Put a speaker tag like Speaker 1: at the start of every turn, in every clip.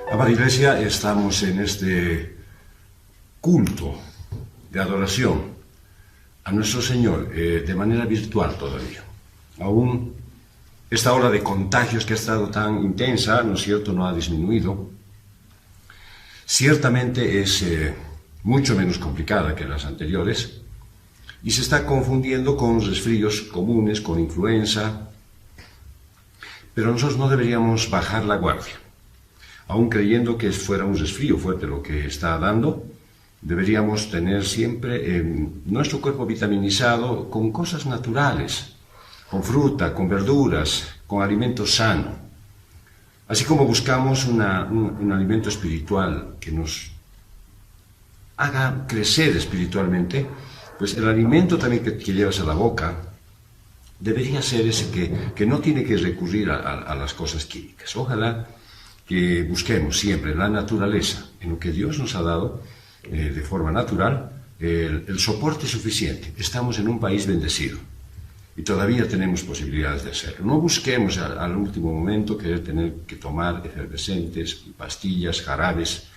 Speaker 1: Amada Iglesia, estamos en este culto de adoración a nuestro Señor de manera virtual todavía. Aún esta ola de contagios que ha estado tan intensa, ¿no es cierto?, no ha disminuido. Ciertamente es mucho menos complicada que las anteriores y se está confundiendo con resfríos comunes, con influenza, pero nosotros no deberíamos bajar la guardia. Aún creyendo que fuera un resfrío fuerte lo que está dando, deberíamos tener siempre nuestro cuerpo vitaminizado con cosas naturales, con fruta, con verduras, con alimento sano. Así como buscamos un alimento espiritual que nos haga crecer espiritualmente, pues el alimento también que llevas a la boca debería ser ese que no tiene que recurrir a las cosas químicas. Ojalá que busquemos siempre la naturaleza, en lo que Dios nos ha dado de forma natural, el soporte suficiente. Estamos en un país bendecido y todavía tenemos posibilidades de hacerlo. No busquemos al último momento querer tener que tomar efervescentes, pastillas, jarabes,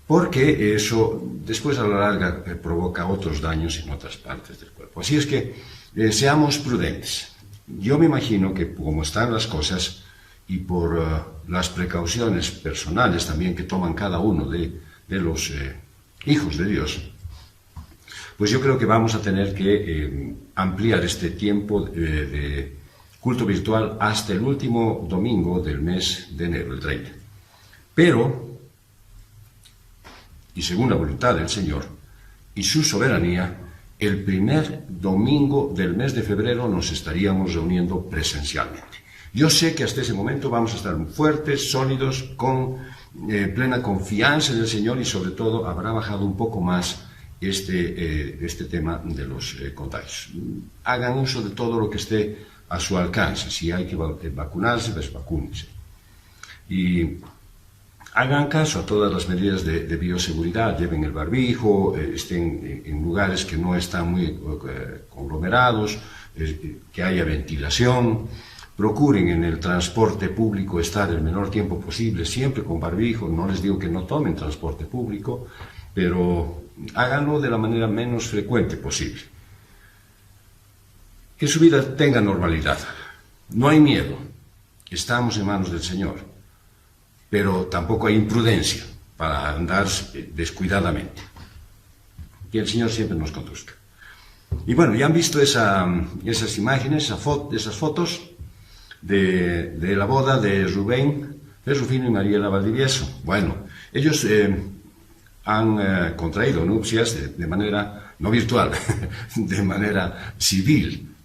Speaker 1: porque eso después a la larga provoca otros daños en otras partes del cuerpo. Así es que seamos prudentes. Yo me imagino que como están las cosas y por las precauciones personales también que toman cada uno de los hijos de Dios, pues yo creo que vamos a tener que ampliar este tiempo de culto virtual hasta el último domingo del mes de enero, el 30. Pero, y según la voluntad del Señor y su soberanía, el primer domingo del mes de febrero nos estaríamos reuniendo presencialmente. Yo sé que hasta ese momento vamos a estar fuertes, sólidos, con plena confianza en el Señor y sobre todo habrá bajado un poco más este tema de los contagios. Hagan uso de todo lo que esté a su alcance. Si hay que vacunarse, pues vacúnense. Y hagan caso a todas las medidas de bioseguridad. Lleven el barbijo, estén en lugares que no están muy conglomerados, que haya ventilación. Procuren en el transporte público estar el menor tiempo posible, siempre con barbijo. No les digo que no tomen transporte público, pero háganlo de la manera menos frecuente posible. Que su vida tenga normalidad. No hay miedo. Estamos en manos del Señor. Pero tampoco hay imprudencia para andar descuidadamente. Que el Señor siempre nos conduzca. Y bueno, ya han visto esas imágenes, esas fotos de la boda de Rubén, de Rufino y Mariela Valdivieso. Bueno, ellos han contraído nupcias de manera no virtual, de manera civil.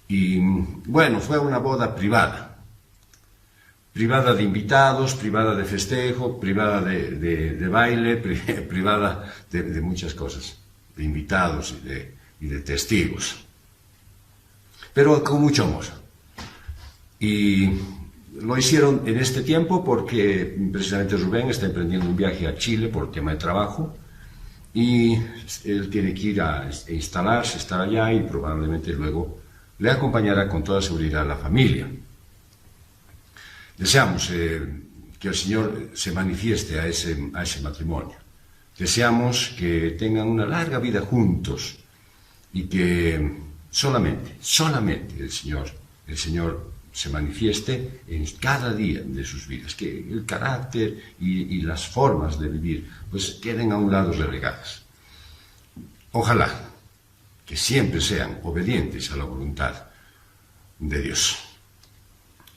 Speaker 1: Y bueno, fue una boda privada de invitados, privada de festejo, privada de baile, privada de muchas cosas, de invitados y de testigos, pero con mucho amor. Y lo hicieron en este tiempo porque precisamente Rubén está emprendiendo un viaje a Chile por tema de trabajo y él tiene que ir a instalarse, estar allá y probablemente luego le acompañará con toda seguridad a la familia. Deseamos que el Señor se manifieste a ese matrimonio. Deseamos que tengan una larga vida juntos y que solamente el Señor se manifieste en cada día de sus vidas, que el carácter y las formas de vivir pues queden a un lado relegadas. Ojalá que siempre sean obedientes a la voluntad de Dios.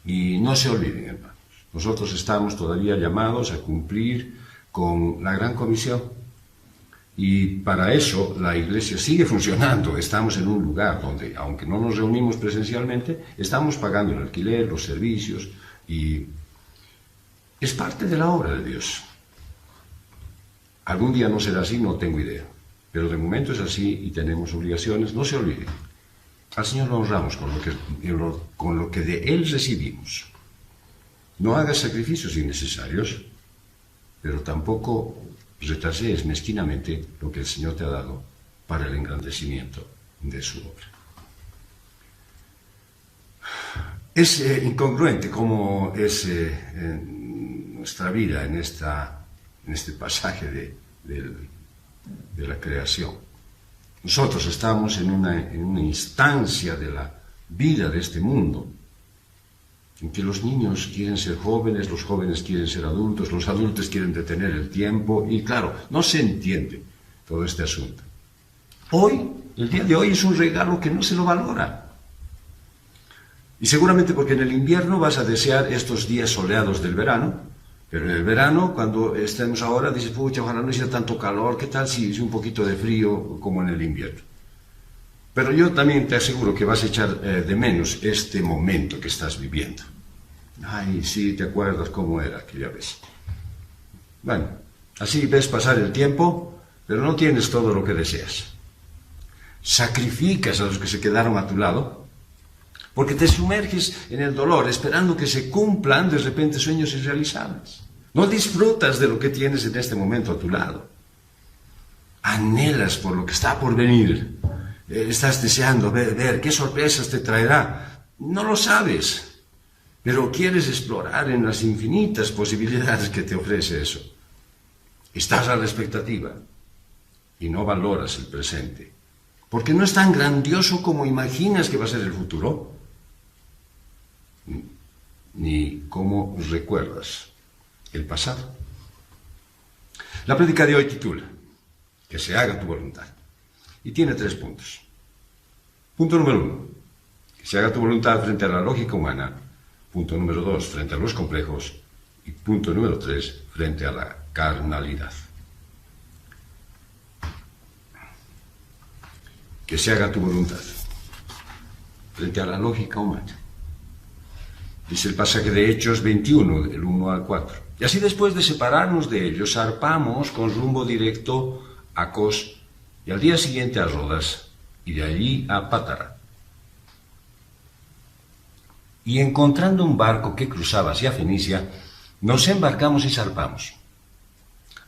Speaker 1: Y no se olviden, hermanos, nosotros estamos todavía llamados a cumplir con la gran comisión y para eso la Iglesia sigue funcionando. Estamos en un lugar donde, aunque no nos reunimos presencialmente, estamos pagando el alquiler, los servicios y es parte de la obra de Dios. Algún día no será así, no tengo idea, pero de momento es así y tenemos obligaciones. No se olviden. Al Señor lo honramos con lo que de Él recibimos. No hagas sacrificios innecesarios, pero tampoco retrases mezquinamente lo que el Señor te ha dado para el engrandecimiento de su obra. Es incongruente como es nuestra vida en este pasaje de la creación. Nosotros estamos en una instancia de la vida de este mundo, en que los niños quieren ser jóvenes, los jóvenes quieren ser adultos, los adultos quieren detener el tiempo, y claro, no se entiende todo este asunto. Hoy, el día de hoy es un regalo que no se lo valora. Y seguramente porque en el invierno vas a desear estos días soleados del verano, pero en el verano, cuando estemos ahora, dices, pucha, ojalá no sea tanto calor, ¿qué tal si es un poquito de frío como en el invierno? Pero yo también te aseguro que vas a echar de menos este momento que estás viviendo. Ay, sí, ¿te acuerdas cómo era aquella vez? Bueno, así ves pasar el tiempo, pero no tienes todo lo que deseas. Sacrificas a los que se quedaron a tu lado, porque te sumerges en el dolor, esperando que se cumplan de repente sueños irrealizables. No disfrutas de lo que tienes en este momento a tu lado. Anhelas por lo que está por venir. Estás deseando ver qué sorpresas te traerá. No lo sabes, pero quieres explorar en las infinitas posibilidades que te ofrece eso. Estás a la expectativa y no valoras el presente, porque no es tan grandioso como imaginas que va a ser el futuro, ni como recuerdas el pasado. La prédica de hoy titula Que se haga tu voluntad, y tiene 3 puntos. Punto número 1, que se haga tu voluntad frente a la lógica humana. Punto número 2, frente a los complejos. Y punto número 3, frente a la carnalidad. Que se haga tu voluntad frente a la lógica humana. Dice el pasaje de Hechos 21, del 1 al 4. Y así después de separarnos de ellos, zarpamos con rumbo directo a Cos y al día siguiente a Rodas y de allí a Pátara. Y encontrando un barco que cruzaba hacia Fenicia, nos embarcamos y zarpamos.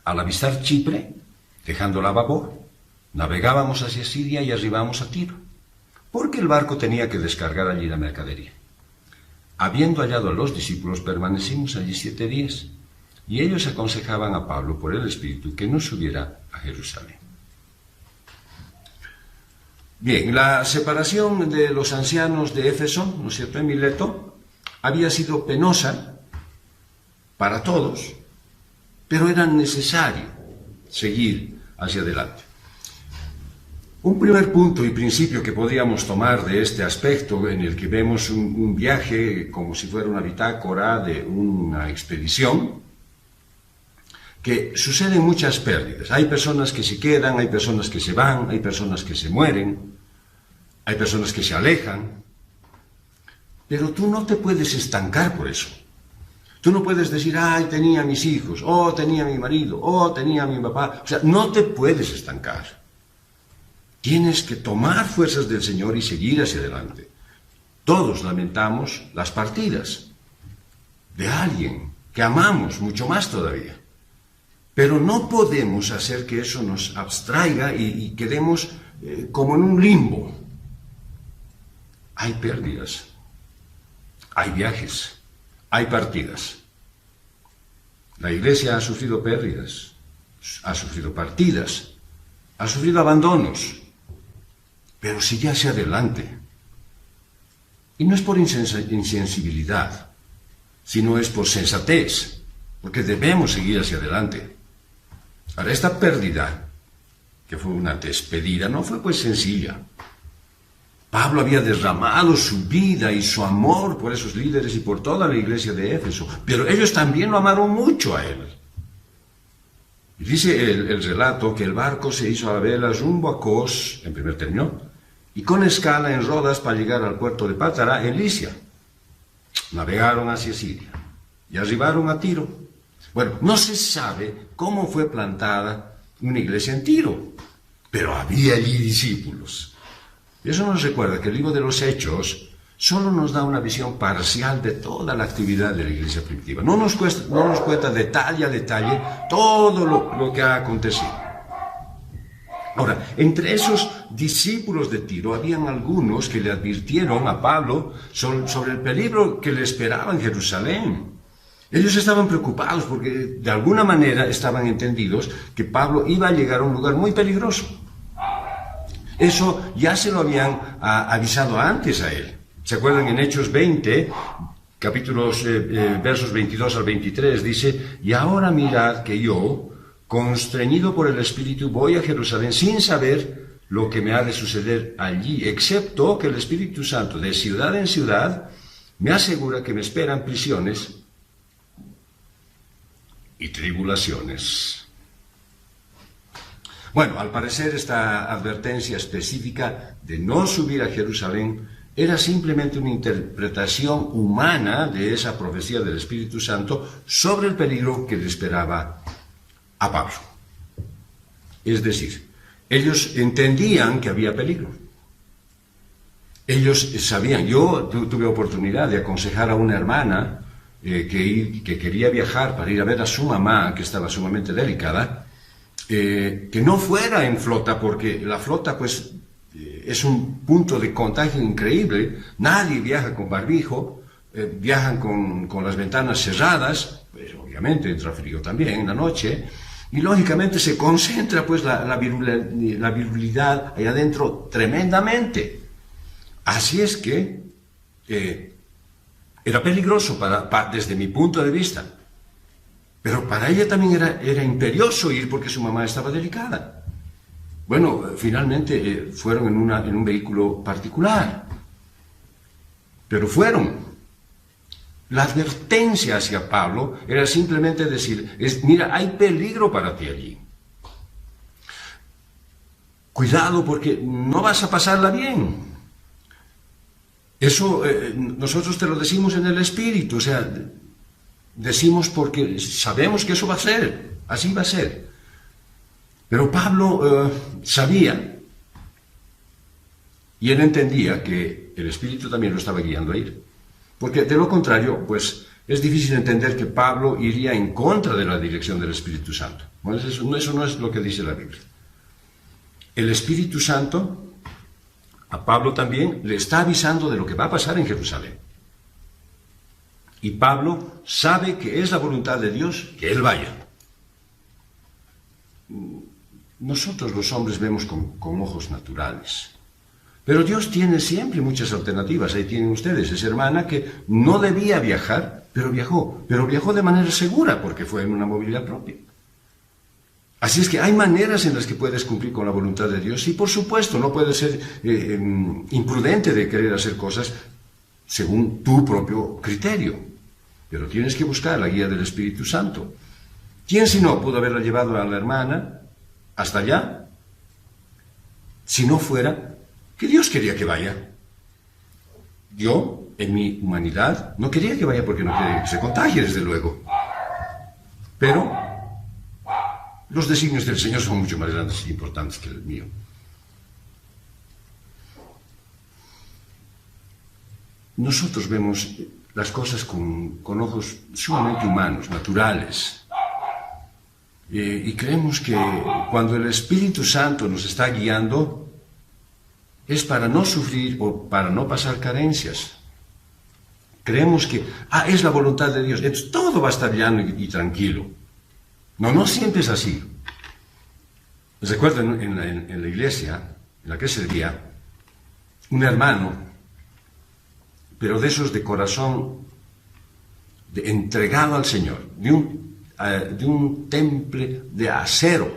Speaker 1: Al avistar Chipre, dejándola a babor, navegábamos hacia Siria y arribamos a Tiro, porque el barco tenía que descargar allí la mercadería. Habiendo hallado a los discípulos, permanecimos allí 7 días, y ellos aconsejaban a Pablo por el Espíritu que no subiera a Jerusalén. Bien, la separación de los ancianos de Éfeso, ¿no es cierto?, en Mileto, había sido penosa para todos, pero era necesario seguir hacia adelante. Un primer punto y principio que podríamos tomar de este aspecto, en el que vemos un viaje como si fuera una bitácora de una expedición, que suceden muchas pérdidas. Hay personas que se quedan, hay personas que se van, hay personas que se mueren, hay personas que se alejan, pero tú no te puedes estancar por eso. Tú no puedes decir, ay, tenía mis hijos, oh, tenía mi marido, oh, tenía mi papá. O sea, no te puedes estancar. Tienes que tomar fuerzas del Señor y seguir hacia adelante. Todos lamentamos las partidas de alguien que amamos mucho más todavía. Pero no podemos hacer que eso nos abstraiga y quedemos como en un limbo. Hay pérdidas, hay viajes, hay partidas. La Iglesia ha sufrido pérdidas, ha sufrido partidas, ha sufrido abandonos, pero sigue hacia adelante. Y no es por insensibilidad, sino es por sensatez, porque debemos seguir hacia adelante. Ahora, esta pérdida, que fue una despedida, no fue pues sencilla. Pablo había derramado su vida y su amor por esos líderes y por toda la iglesia de Éfeso, pero ellos también lo amaron mucho a él. Y dice el relato que el barco se hizo a la vela rumbo a Cos, en primer término, y con escala en Rodas para llegar al puerto de Pátara, en Licia. Navegaron hacia Siria y arribaron a Tiro. Bueno, no se sabe cómo fue plantada una iglesia en Tiro, pero había allí discípulos. Y eso nos recuerda que el libro de los Hechos solo nos da una visión parcial de toda la actividad de la iglesia primitiva. No nos cuenta detalle a detalle todo lo que ha acontecido. Ahora, entre esos discípulos de Tiro habían algunos que le advirtieron a Pablo sobre el peligro que le esperaba en Jerusalén. Ellos estaban preocupados porque de alguna manera estaban entendidos que Pablo iba a llegar a un lugar muy peligroso. Eso ya se lo habían avisado antes a él. ¿Se acuerdan? En Hechos 20, versos 22 al 23, dice: y ahora mirad que yo, constreñido por el Espíritu, voy a Jerusalén sin saber lo que me ha de suceder allí, excepto que el Espíritu Santo de ciudad en ciudad me asegura que me esperan prisiones y tribulaciones. Bueno, al parecer esta advertencia específica de no subir a Jerusalén era simplemente una interpretación humana de esa profecía del Espíritu Santo sobre el peligro que le esperaba a Pablo. Es decir, ellos entendían que había peligro. Ellos sabían. Yo tuve oportunidad de aconsejar a una hermana que quería viajar para ir a ver a su mamá, que estaba sumamente delicada, que no fuera en flota, porque la flota pues es un punto de contagio increíble. Nadie viaja con barbijo, viajan con las ventanas cerradas, pues obviamente entra frío también en la noche, y lógicamente se concentra pues la virilidad ahí adentro tremendamente. Así es que era peligroso desde mi punto de vista. Pero para ella también era imperioso ir porque su mamá estaba delicada. Bueno, finalmente fueron en un vehículo particular. Pero fueron. La advertencia hacia Pablo era simplemente decir, mira, hay peligro para ti allí. Cuidado porque no vas a pasarla bien. Eso nosotros te lo decimos en el Espíritu, o sea, decimos porque sabemos que eso va a ser, así va a ser. Pero Pablo sabía, y él entendía que el Espíritu también lo estaba guiando a ir. Porque de lo contrario, pues es difícil entender que Pablo iría en contra de la dirección del Espíritu Santo. Bueno, eso no es lo que dice la Biblia. El Espíritu Santo a Pablo también le está avisando de lo que va a pasar en Jerusalén. Y Pablo sabe que es la voluntad de Dios que él vaya. Nosotros los hombres vemos con ojos naturales. Pero Dios tiene siempre muchas alternativas. Ahí tienen ustedes esa hermana que no debía viajar, pero viajó de manera segura porque fue en una movilidad propia. Así es que hay maneras en las que puedes cumplir con la voluntad de Dios y por supuesto no puedes ser imprudente de querer hacer cosas según tu propio criterio. Pero tienes que buscar la guía del Espíritu Santo. ¿Quién si no pudo haberla llevado a la hermana hasta allá? Si no fuera que Dios quería que vaya. Yo, en mi humanidad, no quería que vaya porque no quería que se contagie, desde luego. Pero los designios del Señor son mucho más grandes e importantes que el mío. Nosotros vemos las cosas con ojos sumamente humanos, naturales. Y creemos que cuando el Espíritu Santo nos está guiando, es para no sufrir o para no pasar carencias. Creemos que, es la voluntad de Dios, entonces todo va a estar llano y tranquilo. No siempre es así. Recuerdo en la iglesia en la que servía, un hermano, pero de esos de corazón entregado al Señor, de un temple de acero.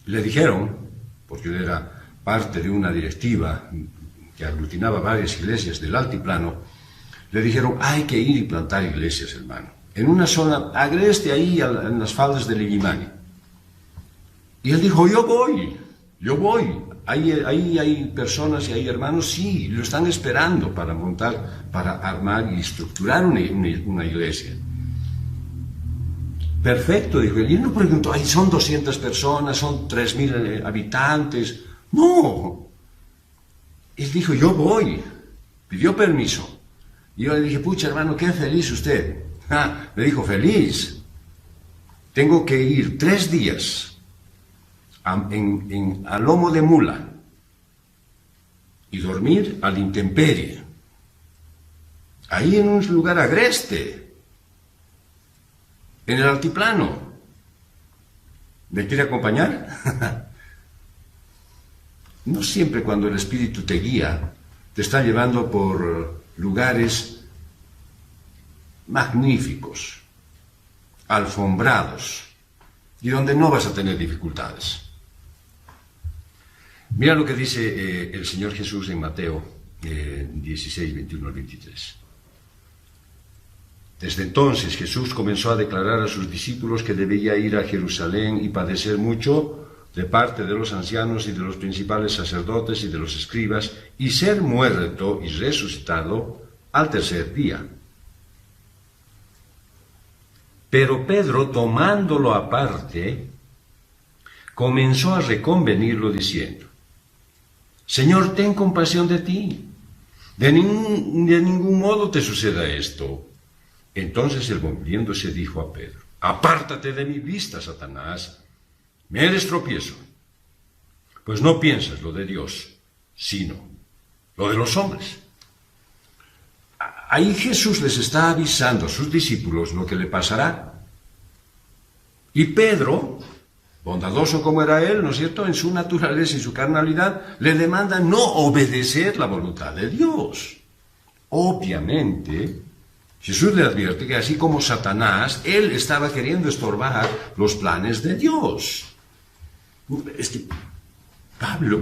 Speaker 1: Le dijeron, porque él era parte de una directiva que aglutinaba varias iglesias del altiplano, le dijeron, hay que ir y plantar iglesias, hermano, en una zona agreste ahí en las faldas del Illimani. Y él dijo, yo voy. Ahí hay personas y hay hermanos, sí, lo están esperando para montar, para armar y estructurar una iglesia. Perfecto, dijo él. Y él no preguntó, son 200 personas, son 3.000 habitantes. No. Él dijo, yo voy. Pidió permiso. Y yo le dije, pucha, hermano, qué feliz usted. Me dijo, feliz. Tengo que ir 3 días a lomo de mula y dormir a la intemperie. ahí en un lugar agreste, en el altiplano. ¿Me quiere acompañar? No siempre cuando el Espíritu te guía, te está llevando por lugares magníficos, alfombrados, y donde no vas a tener dificultades. Mira lo que dice el Señor Jesús en Mateo 16, 21 al 23. Desde entonces Jesús comenzó a declarar a sus discípulos que debía ir a Jerusalén y padecer mucho de parte de los ancianos y de los principales sacerdotes y de los escribas, y ser muerto y resucitado al tercer día. Pero Pedro, tomándolo aparte, comenzó a reconvenirlo diciendo: Señor, ten compasión de ti. De ningún modo te suceda esto. Entonces él, volviéndose, dijo a Pedro: Apártate de mi vista, Satanás. Me eres tropiezo, pues no piensas lo de Dios, sino lo de los hombres. Ahí Jesús les está avisando a sus discípulos lo que le pasará. Y Pedro, bondadoso como era él, ¿no es cierto?, en su naturaleza y su carnalidad, le demanda no obedecer la voluntad de Dios. Obviamente, Jesús le advierte que así como Satanás, él estaba queriendo estorbar los planes de Dios. Es que Pablo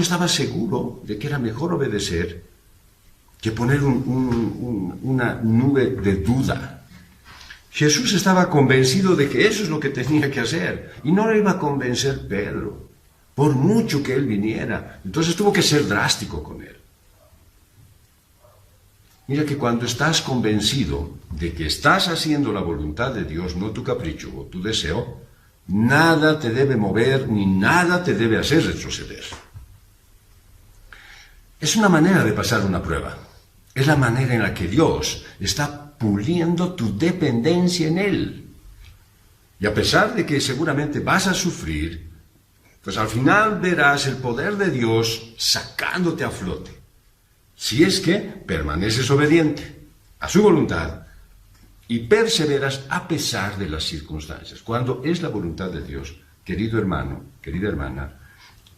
Speaker 1: estaba seguro de que era mejor obedecer que poner una nube de duda. Jesús estaba convencido de que eso es lo que tenía que hacer, y no le iba a convencer Pedro, por mucho que él viniera. Entonces tuvo que ser drástico con él. Mira que cuando estás convencido de que estás haciendo la voluntad de Dios, no tu capricho o tu deseo, nada te debe mover ni nada te debe hacer retroceder. Es una manera de pasar una prueba. Es la manera en la que Dios está puliendo tu dependencia en Él. Y a pesar de que seguramente vas a sufrir, pues al final verás el poder de Dios sacándote a flote. Si es que permaneces obediente a su voluntad y perseveras a pesar de las circunstancias. Cuando es la voluntad de Dios, querido hermano, querida hermana,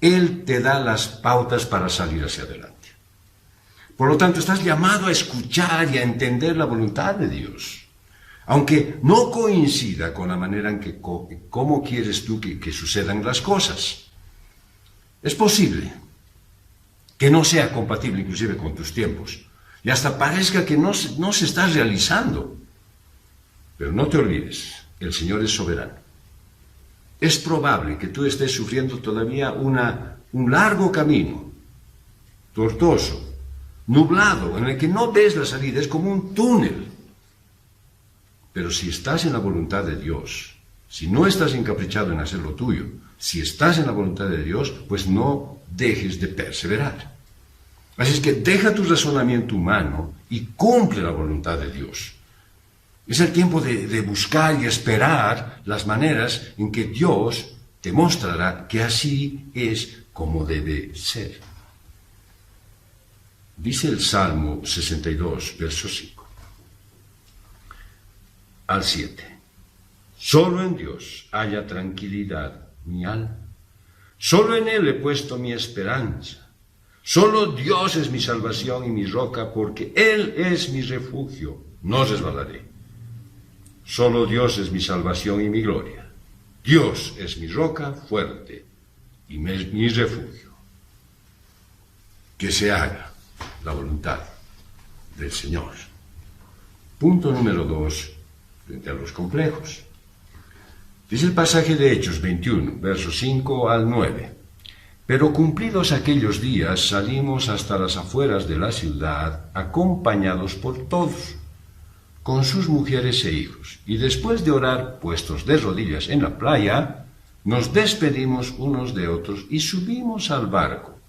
Speaker 1: Él te da las pautas para salir hacia adelante. Por lo tanto, estás llamado a escuchar y a entender la voluntad de Dios. Aunque no coincida con la manera en que, cómo quieres tú que sucedan las cosas. Es posible que no sea compatible inclusive con tus tiempos. Y hasta parezca que no se está realizando. Pero no te olvides, el Señor es soberano. Es probable que tú estés sufriendo todavía un largo camino, tortuoso, nublado, en el que no ves la salida, es como un túnel. Pero si estás en la voluntad de Dios, si no estás encaprichado en hacer lo tuyo, si estás en la voluntad de Dios, pues no dejes de perseverar. Así es que deja tu razonamiento humano y cumple la voluntad de Dios. Es el tiempo de buscar y esperar las maneras en que Dios te mostrará que así es como debe ser. Dice el Salmo 62, verso 5 al 7. Solo en Dios haya tranquilidad mi alma. Solo en Él he puesto mi esperanza. Solo Dios es mi salvación y mi roca, porque Él es mi refugio. No resbalaré. Solo Dios es mi salvación y mi gloria. Dios es mi roca fuerte y mi refugio. Que se haga la voluntad del Señor. Punto número 2, frente a los complejos. Dice el pasaje de Hechos 21, versos 5 al 9. Pero cumplidos aquellos días salimos hasta las afueras de la ciudad, acompañados por todos, con sus mujeres e hijos, y después de orar, puestos de rodillas en la playa, nos despedimos unos de otros y subimos al barco,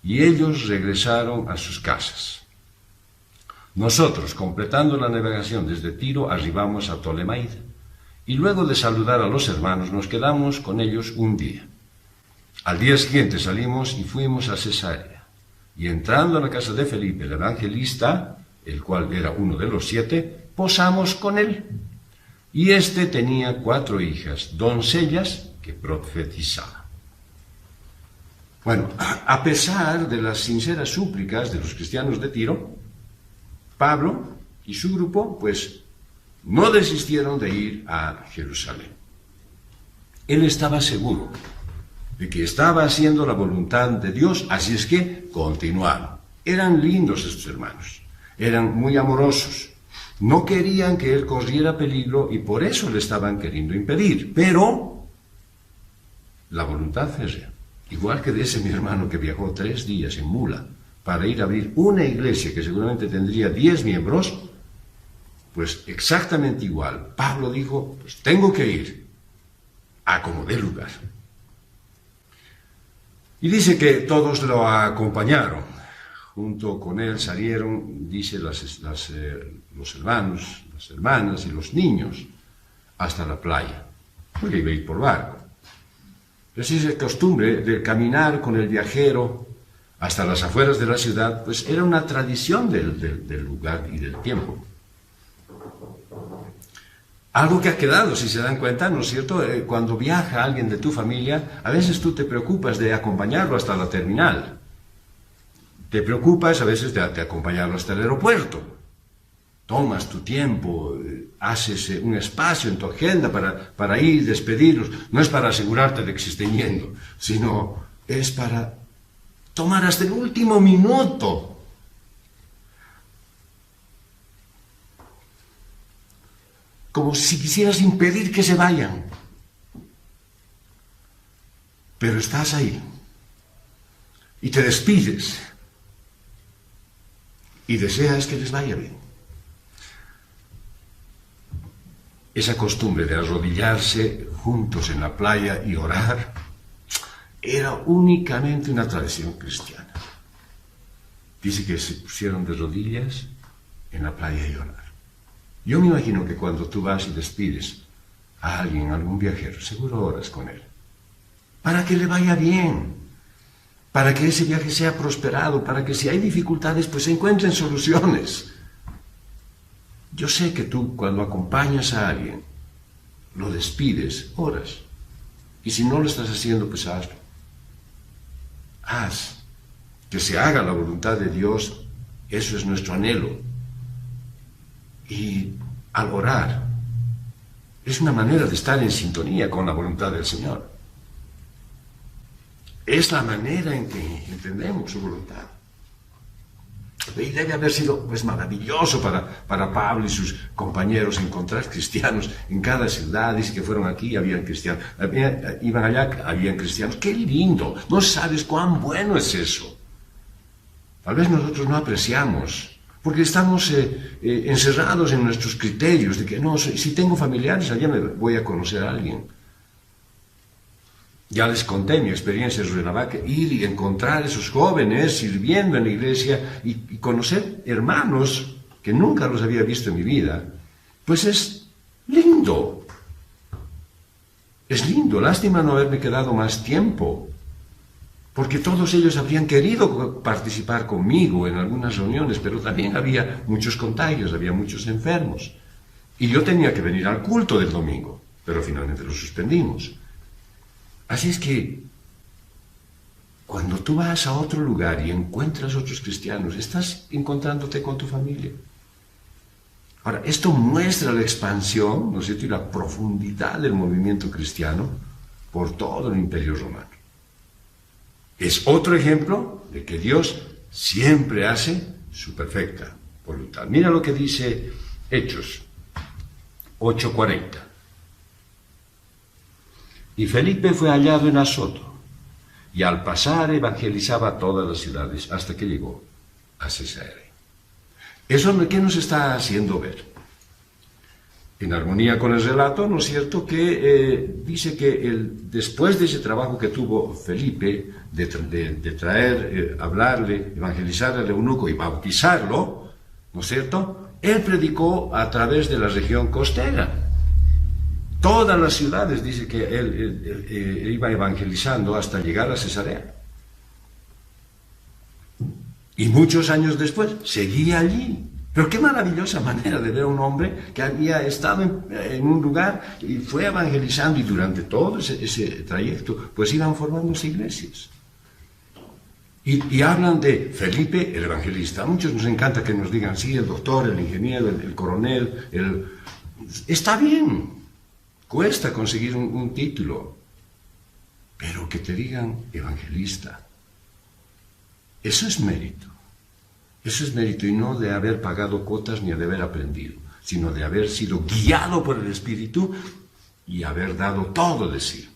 Speaker 1: y ellos regresaron a sus casas. Nosotros, completando la navegación desde Tiro, arribamos a Ptolemaida, y luego de saludar a los hermanos nos quedamos con ellos un día. Al día siguiente salimos y fuimos a Cesarea. y entrando en la casa de Felipe, el evangelista, el cual era uno de los 7, posamos con él. Y éste tenía 4 hijas, doncellas, que profetizaban. Bueno, a pesar de las sinceras súplicas de los cristianos de Tiro, Pablo y su grupo, pues, no desistieron de ir a Jerusalén. Él estaba seguro de que estaba haciendo la voluntad de Dios, así es que continuaron. Eran lindos estos hermanos, eran muy amorosos, no querían que él corriera peligro y por eso le estaban queriendo impedir, pero la voluntad férrea, igual que de ese mi hermano que viajó 3 días en mula para ir a abrir una iglesia que seguramente tendría 10 miembros, pues exactamente igual. Pablo dijo, pues tengo que ir a como dé lugar. Y dice que todos lo acompañaron. Junto con él salieron, dice, los hermanos, las hermanas y los niños hasta la playa, porque iba a ir por barco. Pero si es costumbre de caminar con el viajero hasta las afueras de la ciudad, pues era una tradición del lugar y del tiempo. Algo que ha quedado, si se dan cuenta, ¿no es cierto? Cuando viaja alguien de tu familia, a veces tú te preocupas de acompañarlo hasta la terminal. Te preocupas a veces de acompañarlo hasta el aeropuerto. Tomas tu tiempo, haces un espacio en tu agenda para ir, despedirlos. No es para asegurarte de que se estén yendo, sino es para tomar hasta el último minuto. Como si quisieras impedir que se vayan. Pero estás ahí. Y te despides. Y deseas que les vaya bien. Esa costumbre de arrodillarse juntos en la playa y orar era únicamente una tradición cristiana. Dice que se pusieron de rodillas en la playa y orar. Yo me imagino que cuando tú vas y despides a alguien, a algún viajero, seguro oras con él, para que le vaya bien, para que ese viaje sea prosperado, para que si hay dificultades, pues se encuentren soluciones. Yo sé que tú, cuando acompañas a alguien, lo despides, oras, y si no lo estás haciendo, pues hazlo. Haz que se haga la voluntad de Dios, eso es nuestro anhelo. Y al orar, es una manera de estar en sintonía con la voluntad del Señor. Es la manera en que entendemos su voluntad. Y debe haber sido pues maravilloso para Pablo y sus compañeros encontrar cristianos en cada ciudad. Dice que fueron aquí, habían cristianos. Iban allá, habían cristianos. ¡Qué lindo! No sabes cuán bueno es eso. Tal vez nosotros no apreciamos, porque estamos encerrados en nuestros criterios de que no, si tengo familiares, allá me voy a conocer a alguien. Ya les conté mi experiencia en Cuernavaca, ir y encontrar a esos jóvenes sirviendo en la iglesia y conocer hermanos que nunca los había visto en mi vida, pues es lindo. Es lindo, lástima no haberme quedado más tiempo, porque todos ellos habrían querido participar conmigo en algunas reuniones, pero también había muchos contagios, había muchos enfermos. Y yo tenía que venir al culto del domingo, pero finalmente lo suspendimos. Así es que, cuando tú vas a otro lugar y encuentras otros cristianos, estás encontrándote con tu familia. Ahora, esto muestra la expansión, ¿no es cierto?, y la profundidad del movimiento cristiano por todo el Imperio Romano. Es otro ejemplo de que Dios siempre hace su perfecta voluntad. Mira lo que dice Hechos 8:40. Y Felipe fue hallado en Azoto, y al pasar evangelizaba todas las ciudades hasta que llegó a Cesarea. ¿Eso qué nos está haciendo ver? En armonía con el relato, ¿no es cierto?, que dice que después de ese trabajo que tuvo Felipe, de traer, hablarle, evangelizar al eunuco y bautizarlo, ¿no es cierto?, él predicó a través de la región costera. Todas las ciudades, dice que él iba evangelizando hasta llegar a Cesarea. Y muchos años después seguía allí. Pero qué maravillosa manera de ver a un hombre que había estado en un lugar y fue evangelizando, y durante todo ese trayecto pues iban formándose iglesias. Y hablan de Felipe el evangelista. A muchos nos encanta que nos digan, sí, el doctor, el ingeniero, el coronel, Está bien, cuesta conseguir un título, pero que te digan evangelista, eso es mérito. Eso es mérito, y no de haber pagado cuotas ni de haber aprendido, sino de haber sido guiado por el Espíritu y haber dado todo de sí.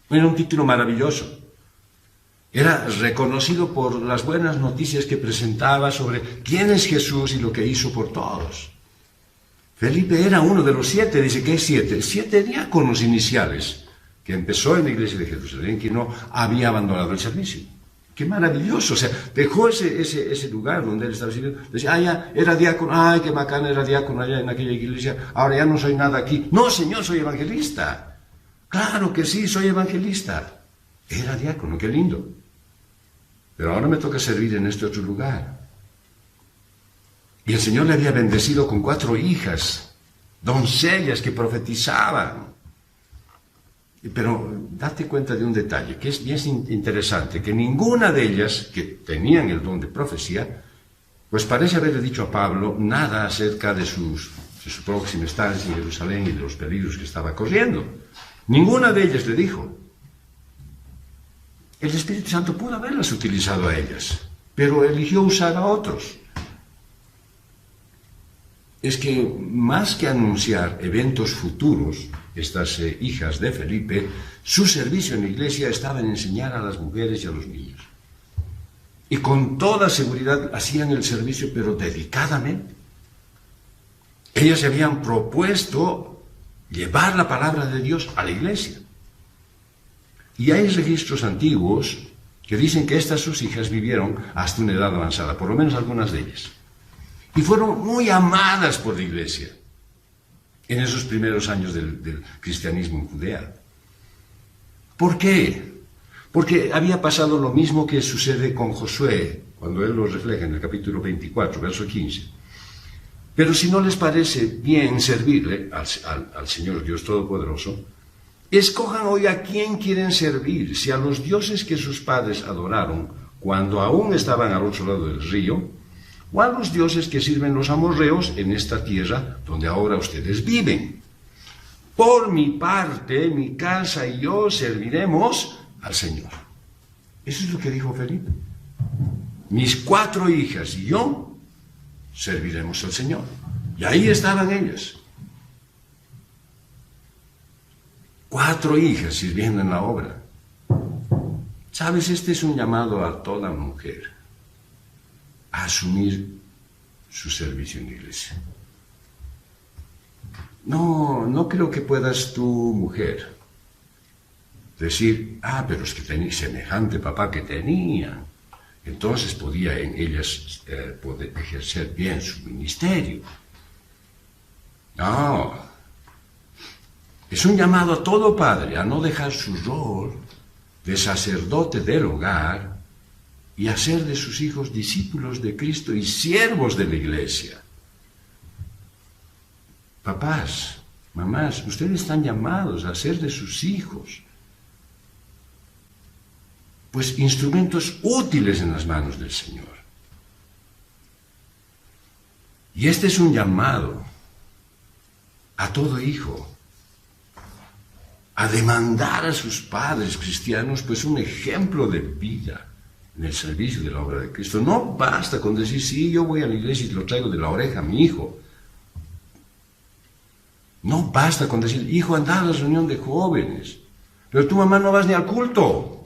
Speaker 1: Era un título maravilloso. Era reconocido por las buenas noticias que presentaba sobre quién es Jesús y lo que hizo por todos. Felipe era uno de los 7, dice que es 7 diáconos iniciales, que empezó en la iglesia de Jerusalén, que no había abandonado el servicio. ¡Qué maravilloso! O sea, dejó ese lugar donde él estaba sirviendo. Decía, ya, era diácono, ¡ay, qué bacana, era diácono allá en aquella iglesia! Ahora ya no soy nada aquí. ¡No, Señor, soy evangelista! ¡Claro que sí, soy evangelista! Era diácono, qué lindo. Pero ahora me toca servir en este otro lugar. Y el Señor le había bendecido con 4 hijas, doncellas que profetizaban. Pero date cuenta de un detalle, que es bien interesante, que ninguna de ellas, que tenían el don de profecía, pues parece haberle dicho a Pablo nada acerca de su próxima estancia en Jerusalén y de los peligros que estaba corriendo. Ninguna de ellas le dijo. El Espíritu Santo pudo haberlas utilizado a ellas, pero eligió usar a otros. Es que más que anunciar eventos futuros, estas hijas de Felipe, su servicio en la iglesia estaba en enseñar a las mujeres y a los niños. Y con toda seguridad hacían el servicio, pero dedicadamente. Ellas se habían propuesto llevar la palabra de Dios a la iglesia. Y hay registros antiguos que dicen que estas sus hijas vivieron hasta una edad avanzada, por lo menos algunas de ellas. Y fueron muy amadas por la iglesia en esos primeros años del cristianismo en Judea. ¿Por qué? Porque había pasado lo mismo que sucede con Josué, cuando él lo refleja en el capítulo 24, verso 15. Pero si no les parece bien servirle al Señor Dios Todopoderoso, escojan hoy a quién quieren servir, si a los dioses que sus padres adoraron cuando aún estaban al otro lado del río, o a los dioses que sirven los amorreos en esta tierra donde ahora ustedes viven. Por mi parte, mi casa y yo serviremos al Señor. Eso es lo que dijo Felipe. Mis 4 hijas y yo serviremos al Señor. Y ahí estaban ellas. 4 hijas sirviendo en la obra. ¿Sabes? Este es un llamado a toda mujer a asumir su servicio en la iglesia. No creo que puedas tú, mujer, decir, pero es que tenía semejante papá que tenía, entonces podía en ellas poder ejercer bien su ministerio. No, es un llamado a todo padre a no dejar su rol de sacerdote del hogar y hacer de sus hijos discípulos de Cristo y siervos de la iglesia. Papás, mamás, ustedes están llamados a hacer de sus hijos pues instrumentos útiles en las manos del Señor. Y este es un llamado a todo hijo a demandar a sus padres cristianos pues un ejemplo de vida en el servicio de la obra de Cristo. No basta con decir, sí, yo voy a la iglesia y lo traigo de la oreja a mi hijo. No basta con decir, hijo, anda a la reunión de jóvenes, pero tu mamá no vas ni al culto.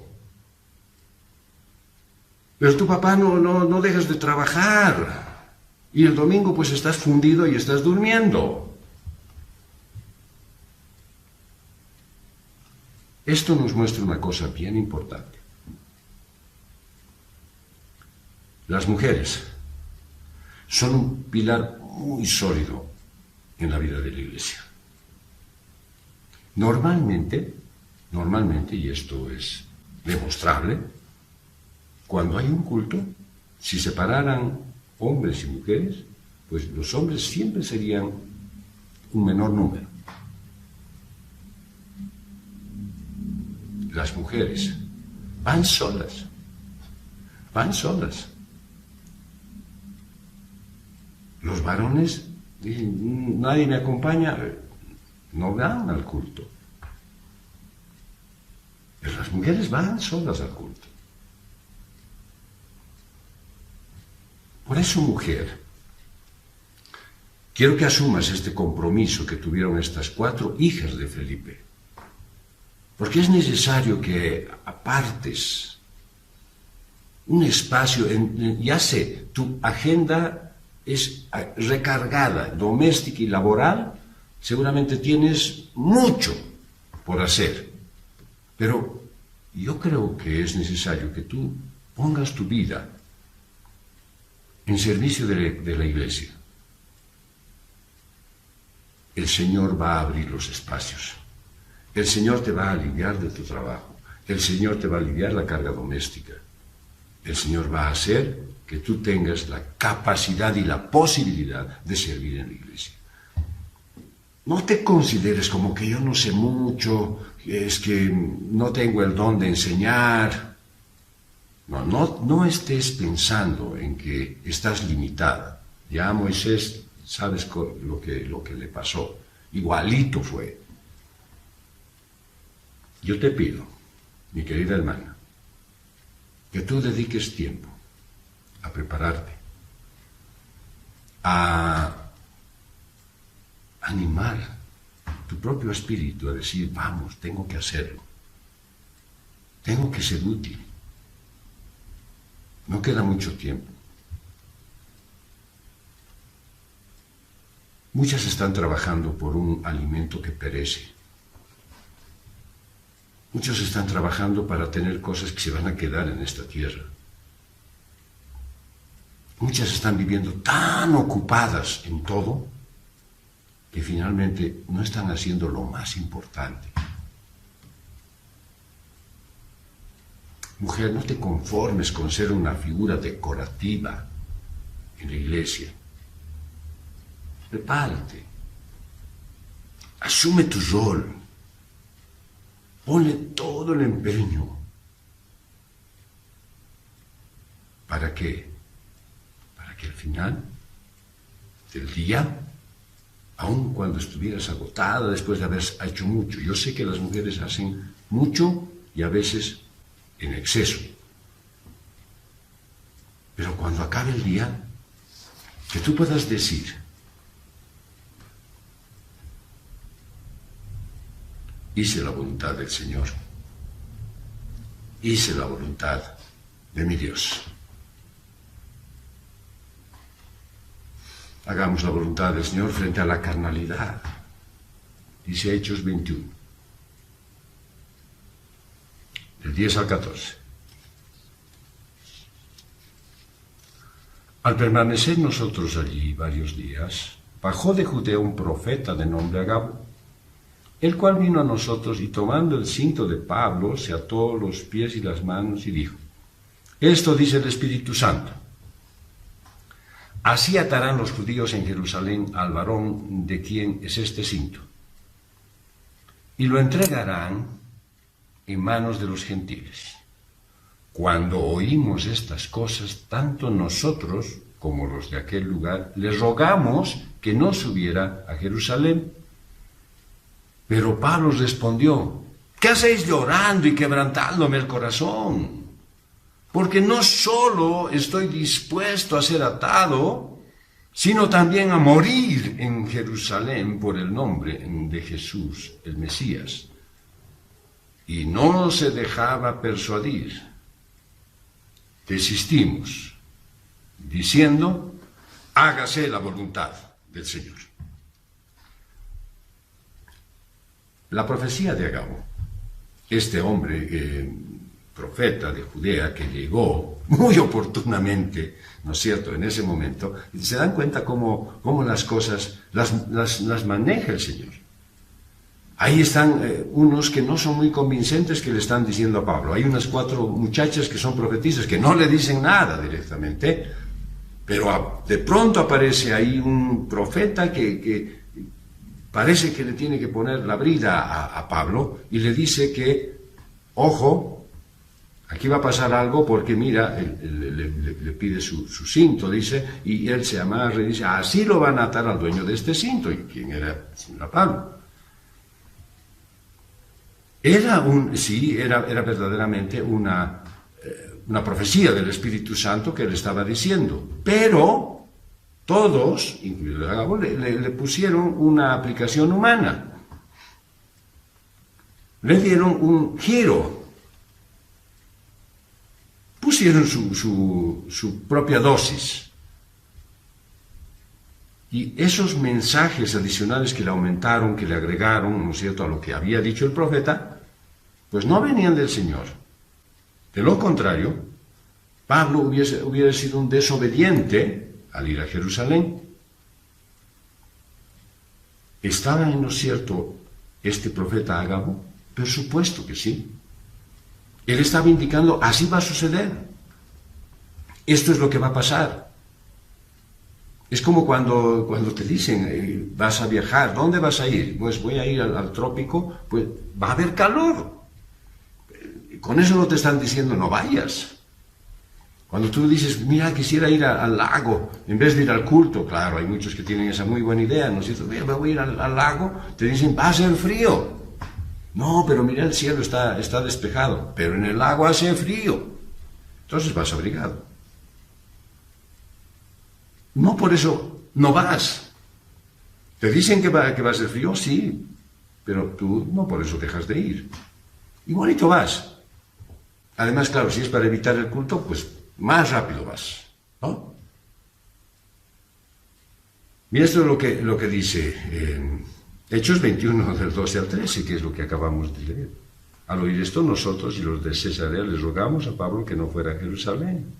Speaker 1: Pero tu papá no dejas de trabajar. Y el domingo pues estás fundido y estás durmiendo. Esto nos muestra una cosa bien importante. Las mujeres son un pilar muy sólido en la vida de la iglesia. Normalmente, y esto es demostrable, cuando hay un culto, si separaran hombres y mujeres, pues los hombres siempre serían un menor número. Las mujeres van solas, Los varones dicen, nadie me acompaña, no van al culto. Pero las mujeres van solas al culto. Por eso, mujer, quiero que asumas este compromiso que tuvieron estas 4 hijas de Felipe. Porque es necesario que apartes un espacio, ya sé, tu agenda es recargada, doméstica y laboral, seguramente tienes mucho por hacer, pero yo creo que es necesario que tú pongas tu vida en servicio de la iglesia. El Señor va a abrir los espacios. El Señor te va a aliviar de tu trabajo. El Señor te va a aliviar la carga doméstica. El Señor va a hacer que tú tengas la capacidad y la posibilidad de servir en la iglesia. No te consideres como que yo no sé mucho, es que no tengo el don de enseñar. No estés pensando en que estás limitada. Ya a Moisés, sabes lo que le pasó. Igualito fue. Yo te pido, mi querida hermana, que tú dediques tiempo a prepararte, a animar tu propio espíritu a decir, vamos, tengo que hacerlo, tengo que ser útil. No queda mucho tiempo. Muchas están trabajando por un alimento que perece. Muchos están trabajando para tener cosas que se van a quedar en esta tierra. Muchas están viviendo tan ocupadas en todo que finalmente no están haciendo lo más importante. Mujer, no te conformes con ser una figura decorativa en la iglesia. Prepárate. Asume tu rol. Ponle todo el empeño. ¿Para qué? Para que al final del día, aun cuando estuvieras agotada después de haber hecho mucho, yo sé que las mujeres hacen mucho y a veces en exceso, pero cuando acabe el día, que tú puedas decir, hice la voluntad del Señor, hice la voluntad de mi Dios. Hagamos la voluntad del Señor frente a la carnalidad. Dice Hechos 21, del 10 al 14. Al permanecer nosotros allí varios días, bajó de Judea un profeta de nombre Agabo, el cual vino a nosotros y tomando el cinto de Pablo, se ató los pies y las manos y dijo, esto dice el Espíritu Santo, así atarán los judíos en Jerusalén al varón de quien es este cinto, y lo entregarán en manos de los gentiles. Cuando oímos estas cosas, tanto nosotros como los de aquel lugar, le rogamos que no subiera a Jerusalén. Pero Pablo respondió, ¿qué hacéis llorando y quebrantándome el corazón? Porque no solo estoy dispuesto a ser atado, sino también a morir en Jerusalén por el nombre de Jesús, el Mesías. Y no se dejaba persuadir. Desistimos, diciendo, hágase la voluntad del Señor. La profecía de Agabo, este hombre profeta de Judea que llegó muy oportunamente, ¿no es cierto?, en ese momento, se dan cuenta cómo las cosas las maneja el Señor. Ahí están unos que no son muy convincentes que le están diciendo a Pablo. Hay unas 4 muchachas que son profetisas que no le dicen nada directamente, pero de pronto aparece ahí un profeta que parece que le tiene que poner la brida a Pablo y le dice que, ojo, aquí va a pasar algo porque mira, le pide su cinto, dice, y él se amarra y dice, así lo van a atar al dueño de este cinto. ¿Y quién era? Era Pablo. Era verdaderamente una profecía del Espíritu Santo que le estaba diciendo, pero todos, incluido Agabo, le pusieron una aplicación humana, le dieron un giro, pusieron su propia dosis. Y esos mensajes adicionales que le aumentaron, que le agregaron, ¿no es cierto?, a lo que había dicho el profeta, pues no venían del Señor. De lo contrario, Pablo hubiera sido un desobediente al ir a Jerusalén. ¿Estaba en lo cierto este profeta Agabo? Por supuesto que sí. Él estaba indicando, así va a suceder. Esto es lo que va a pasar. Es como cuando te dicen, vas a viajar, ¿dónde vas a ir? Pues voy a ir al trópico, pues va a haber calor. Con eso no te están diciendo, no vayas. Cuando tú dices, mira, quisiera ir al lago, en vez de ir al culto, claro, hay muchos que tienen esa muy buena idea, ¿no es cierto? Mira, voy a ir al lago, te dicen, va a ser frío. No, pero mira, el cielo está despejado, pero en el lago hace frío. Entonces vas abrigado. No por eso no vas. Te dicen que va a ser frío, sí, pero tú no por eso dejas de ir. Igualito vas. Además, claro, si es para evitar el culto, pues más rápido vas, ¿no? Mira, esto es lo que dice Hechos 21, del 12 al 13, que es lo que acabamos de leer. Al oír esto, nosotros y los de Cesarea les rogamos a Pablo que no fuera a Jerusalén.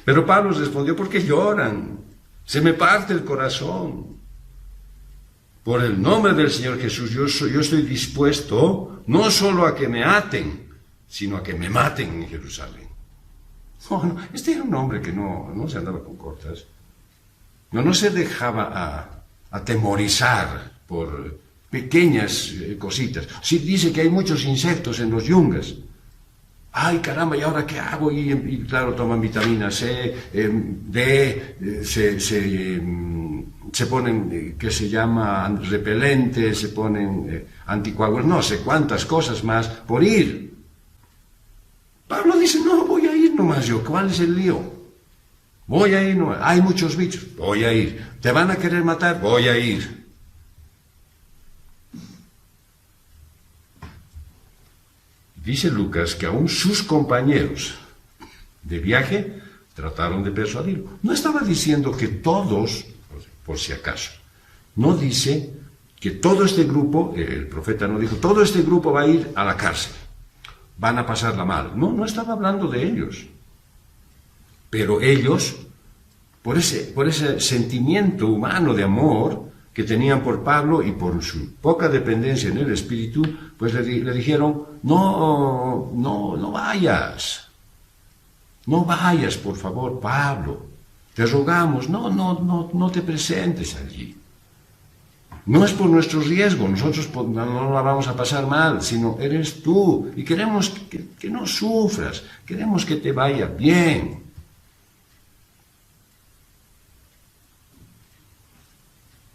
Speaker 1: Pero Pablo les respondió, ¿por qué lloran? Se me parte el corazón. Por el nombre del Señor Jesús, yo estoy dispuesto no solo a que me aten, sino a que me maten en Jerusalén. No, este era un hombre que no se andaba con cortas. No se dejaba atemorizar por pequeñas cositas. Sí, dice que hay muchos insectos en los yungas. Ay, caramba, ¿y ahora qué hago? Y claro, toman vitamina C, D, se ponen, que se llama repelentes, se ponen anticoagulantes, no sé cuántas cosas más por ir. Pablo dice, no, voy a ir nomás yo, ¿cuál es el lío? Voy a ir nomás, hay muchos bichos, voy a ir. ¿Te van a querer matar? Voy a ir. Dice Lucas que aún sus compañeros de viaje trataron de persuadirlo. No estaba diciendo que todos, por si acaso, no dice que todo este grupo, el profeta no dijo, todo este grupo va a ir a la cárcel, van a pasarla mal. No estaba hablando de ellos. Pero ellos, por ese sentimiento humano de amor que tenían por Pablo y por su poca dependencia en el Espíritu, pues le dijeron, no vayas, por favor, Pablo, te rogamos, no te presentes allí. No es por nuestro riesgo, nosotros no la vamos a pasar mal, sino eres tú, y queremos que no sufras, queremos que te vaya bien.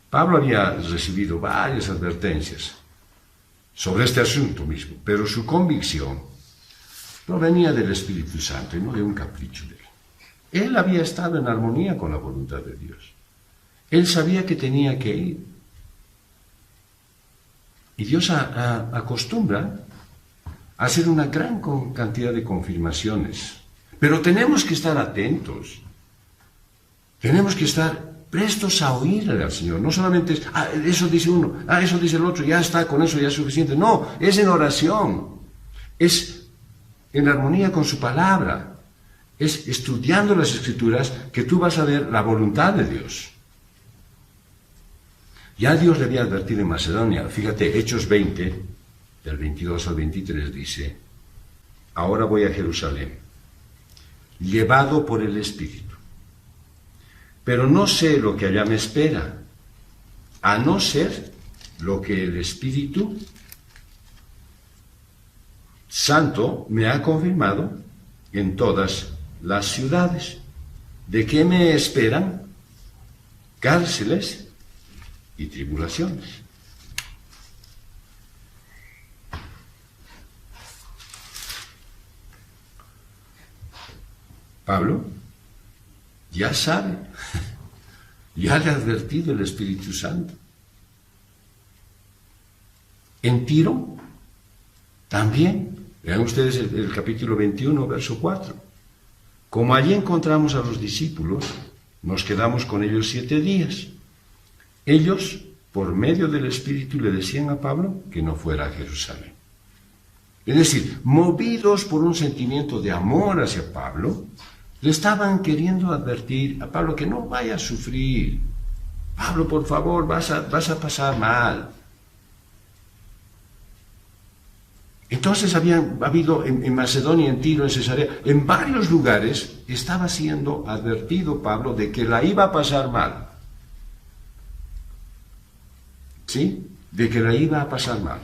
Speaker 1: Pablo había recibido varias advertencias sobre este asunto mismo, pero su convicción provenía del Espíritu Santo y no de un capricho de él. Él había estado en armonía con la voluntad de Dios. Él sabía que tenía que ir. Y Dios acostumbra a hacer una gran cantidad de confirmaciones. Pero tenemos que estar atentos. Tenemos que estar prestos a oírle al Señor. No solamente es, eso dice uno, eso dice el otro, ya está, con eso ya es suficiente. No, es en oración. Es en armonía con su palabra. Es estudiando las Escrituras que tú vas a ver la voluntad de Dios. Ya Dios le había advertido en Macedonia. Fíjate, Hechos 20, del 22 al 23 dice: ahora voy a Jerusalén, llevado por el Espíritu, pero no sé lo que allá me espera, a no ser lo que el Espíritu Santo me ha confirmado en todas las ciudades. ¿De qué me esperan? Cárceles y tribulaciones. Pablo ya sabe, ya le ha advertido el Espíritu Santo. En Tiro también, vean ustedes el capítulo 21, verso 4. Como allí encontramos a los discípulos, nos quedamos con ellos 7 días. Ellos, por medio del Espíritu, le decían a Pablo que no fuera a Jerusalén. Es decir, movidos por un sentimiento de amor hacia Pablo, le estaban queriendo advertir a Pablo que no vaya a sufrir. Pablo, por favor, vas a pasar mal. Entonces había habido en Macedonia, en Tiro, en Cesarea, en varios lugares estaba siendo advertido Pablo de que la iba a pasar mal. ¿Sí? De que la iba a pasar mal.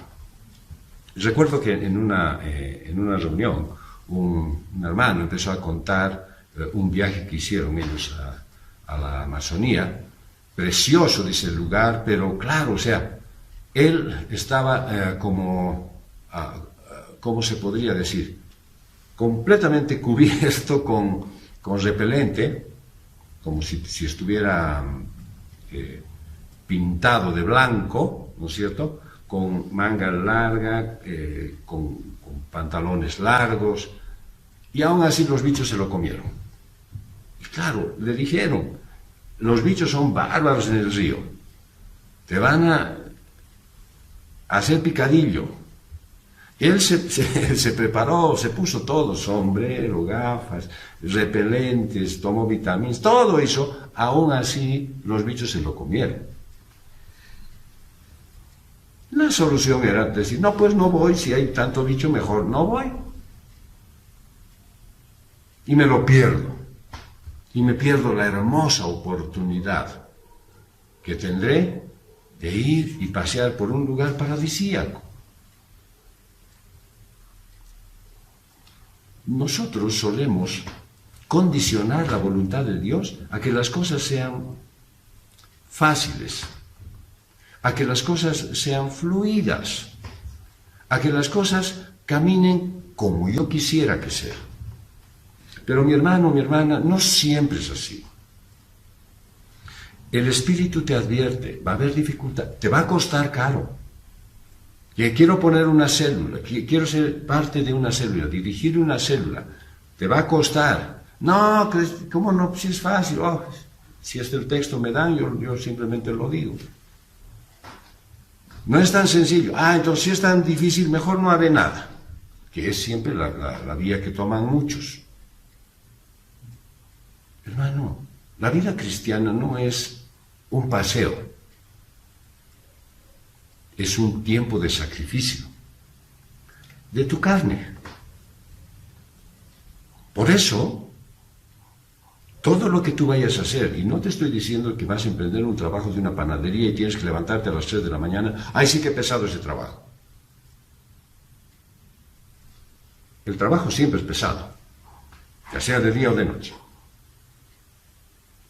Speaker 1: Recuerdo que en una reunión un hermano empezó a contar un viaje que hicieron ellos a la Amazonía. Precioso, dice el lugar, pero claro, o sea, él estaba ¿cómo se podría decir? Completamente cubierto con repelente, como si estuviera pintado de blanco, ¿no es cierto?, con manga larga, con pantalones largos, y aún así los bichos se lo comieron. Y claro, le dijeron, los bichos son bárbaros en el río, te van a hacer picadillo. Él se preparó, se puso todo, sombrero, gafas, repelentes, tomó vitaminas, todo eso, aún así los bichos se lo comieron. La solución era decir, no, pues no voy, si hay tanto bicho mejor no voy. Y me lo pierdo, y me pierdo la hermosa oportunidad que tendré de ir y pasear por un lugar paradisíaco. Nosotros solemos condicionar la voluntad de Dios a que las cosas sean fáciles, a que las cosas sean fluidas, a que las cosas caminen como yo quisiera que sea. Pero mi hermano, mi hermana, no siempre es así. El Espíritu te advierte, va a haber dificultad, te va a costar caro. Que quiero poner una célula, quiero ser parte de una célula, dirigir una célula, te va a costar. No, ¿cómo no? Si es fácil, si este el texto me dan, yo simplemente lo digo. No es tan sencillo. Entonces si es tan difícil, mejor no haré nada, que es siempre la vía que toman muchos. Hermano, la vida cristiana no es un paseo. Es un tiempo de sacrificio de tu carne. Por eso, todo lo que tú vayas a hacer, y no te estoy diciendo que vas a emprender un trabajo de una panadería y tienes que levantarte a las 3 de la mañana, sí que pesado ese trabajo. El trabajo siempre es pesado, ya sea de día o de noche.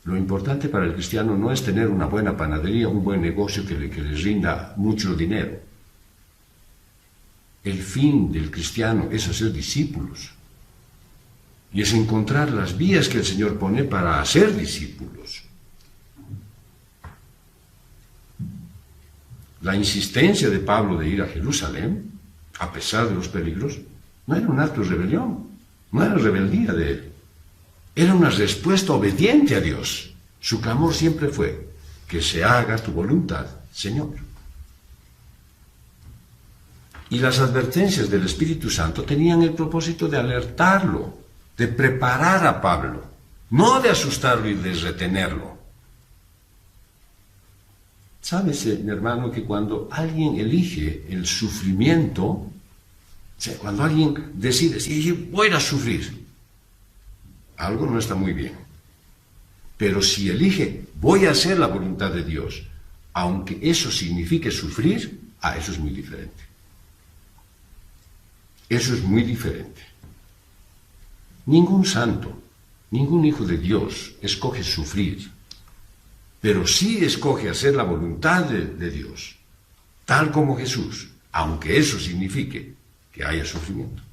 Speaker 1: Lo importante para el cristiano no es tener una buena panadería, un buen negocio que les rinda mucho dinero. El fin del cristiano es hacer discípulos. Y es encontrar las vías que el Señor pone para hacer discípulos. La insistencia de Pablo de ir a Jerusalén, a pesar de los peligros, no era un acto de rebelión, no era rebeldía de él. Era una respuesta obediente a Dios. Su clamor siempre fue, que se haga tu voluntad, Señor. Y las advertencias del Espíritu Santo tenían el propósito de alertarlo, de preparar a Pablo, no de asustarlo y de retenerlo. ¿Sabes, mi hermano, que cuando alguien elige el sufrimiento, o sea, cuando alguien decide, sí, voy a sufrir, algo no está muy bien. Pero si elige, voy a hacer la voluntad de Dios, aunque eso signifique sufrir, eso es muy diferente. Eso es muy diferente. Ningún santo, ningún hijo de Dios escoge sufrir, pero sí escoge hacer la voluntad de Dios, tal como Jesús, aunque eso signifique que haya sufrimiento.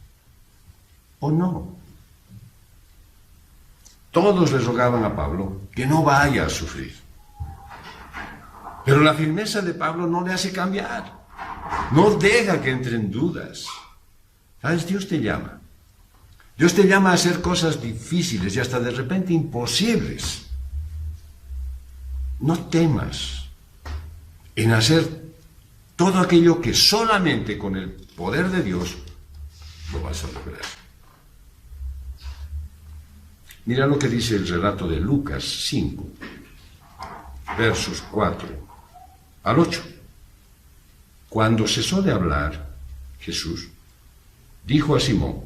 Speaker 1: ¿O no? Todos le rogaban a Pablo que no vaya a sufrir. Pero la firmeza de Pablo no le hace cambiar. No deja que entre en dudas. ¿Sabes? Dios te llama. Dios te llama a hacer cosas difíciles y hasta de repente imposibles. No temas en hacer todo aquello que solamente con el poder de Dios lo vas a lograr. Mira lo que dice el relato de Lucas 5, versos 4 al 8. Cuando cesó de hablar, Jesús dijo a Simón: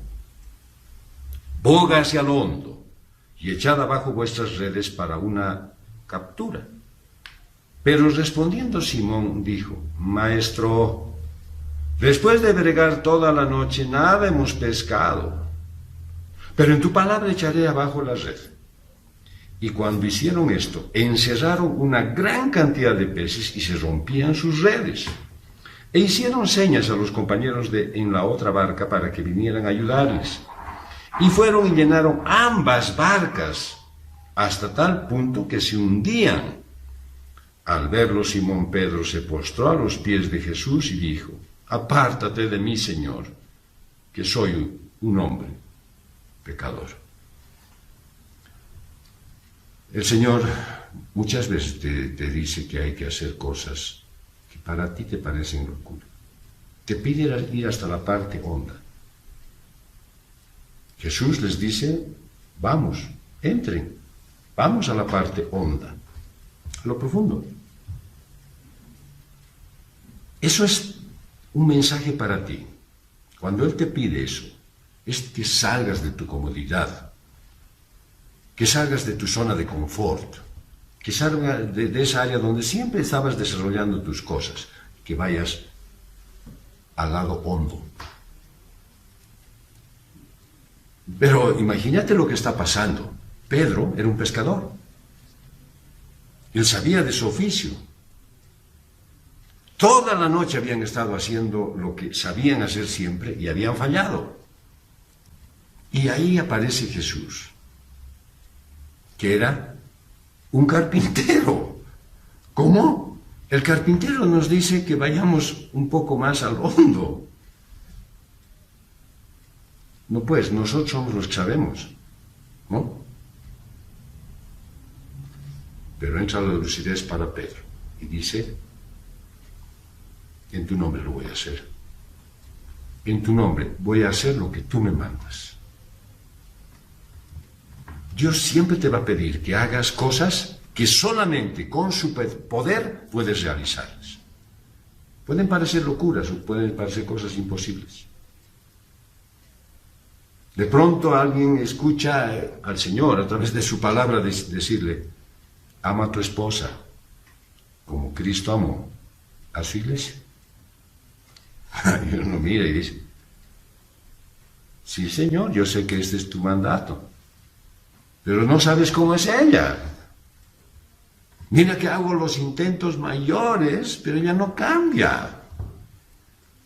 Speaker 1: boga hacia lo hondo y echad abajo vuestras redes para una captura. Pero respondiendo Simón dijo: Maestro, después de bregar toda la noche nada hemos pescado, pero en tu palabra echaré abajo la red. Y cuando hicieron esto, encerraron una gran cantidad de peces y se rompían sus redes. E hicieron señas a los compañeros en la otra barca para que vinieran a ayudarles. Y fueron y llenaron ambas barcas hasta tal punto que se hundían. Al verlo, Simón Pedro se postró a los pies de Jesús y dijo: apártate de mí, Señor, que soy un hombre pecador. El Señor muchas veces te dice que hay que hacer cosas que para ti te parecen locura. Te pide ir hasta la parte honda. Jesús les dice: vamos, entren, vamos a la parte honda, a lo profundo. Eso es un mensaje para ti. Cuando Él te pide eso, es que salgas de tu comodidad, que salgas de tu zona de confort, que salgas de esa área donde siempre estabas desarrollando tus cosas, que vayas al lado hondo. Pero imagínate lo que está pasando. Pedro era un pescador. Él sabía de su oficio. Toda la noche habían estado haciendo lo que sabían hacer siempre y habían fallado. Y ahí aparece Jesús, que era un carpintero. ¿Cómo? El carpintero nos dice que vayamos un poco más al hondo. No, pues, nosotros somos los que sabemos, ¿no? Pero entra la lucidez para Pedro y dice: en tu nombre lo voy a hacer. En tu nombre voy a hacer lo que tú me mandas. Dios siempre te va a pedir que hagas cosas que solamente con su poder puedes realizarlas. Pueden parecer locuras o pueden parecer cosas imposibles. De pronto alguien escucha al Señor a través de su palabra decirle: ama a tu esposa como Cristo amó a su iglesia. Y uno mira y dice: sí, Señor, yo sé que este es tu mandato, pero no sabes cómo es ella. Mira que hago los intentos mayores, pero ella no cambia.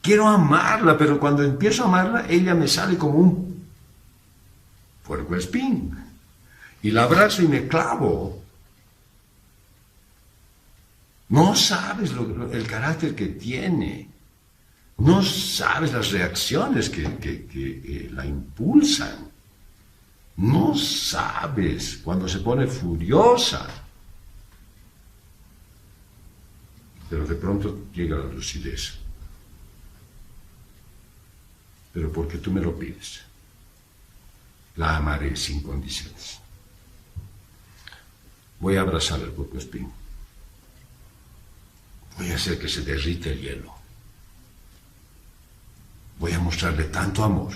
Speaker 1: Quiero amarla, pero cuando empiezo a amarla, ella me sale como un puercoespín. Y la abrazo y me clavo. No sabes el carácter que tiene. No sabes las reacciones que la impulsan. No sabes cuando se pone furiosa. Pero de pronto llega la lucidez. Pero porque tú me lo pides, la amaré sin condiciones. Voy a abrazar el puercoespín. Voy a hacer que se derrite el hielo. Voy a mostrarle tanto amor